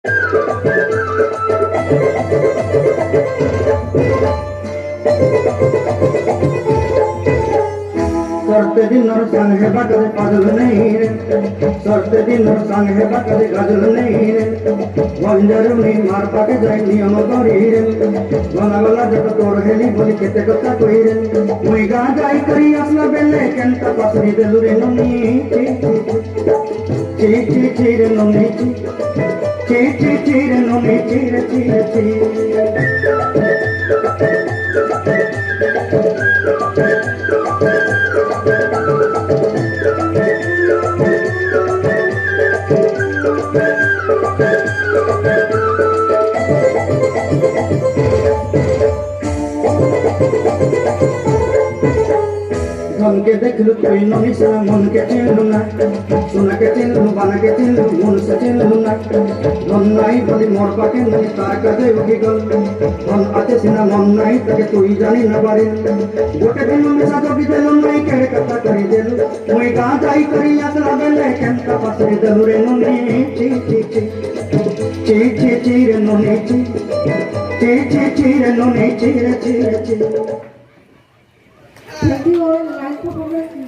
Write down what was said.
करते दिन और संग है बटरे पागल नहीं रे, करते दिन और संग है बटरे गजल नहीं रे, बंजरुनी मार पाके जाई नियम करी रे, गला गला जब तोर हेली बोली केते कथा कई रे, मुई गा जाई करी असला बेले केंता पासरी देलु रे ननी ची ची ची रे ननी ची रे ननी ची मन के देखलू कोई ननी सा मन के चिन्हू ना, सुना के चिन्हू बना के चिन्हू मन से चिन्हू ना, मन नहीं बोली मोर पाके नहीं तार काजे उठी गल, मन आते सिना मन नहीं तके तुई जानी न बारे, गोटे दिन में साजो भी देलू नहीं केड़े कथा करी देलू, मुई गा जाई करी असला बेले केंता पासरी देलू रे ननी ची ची रे ननी ची रे ननी ची रे ची। Thank you all. Nice performance.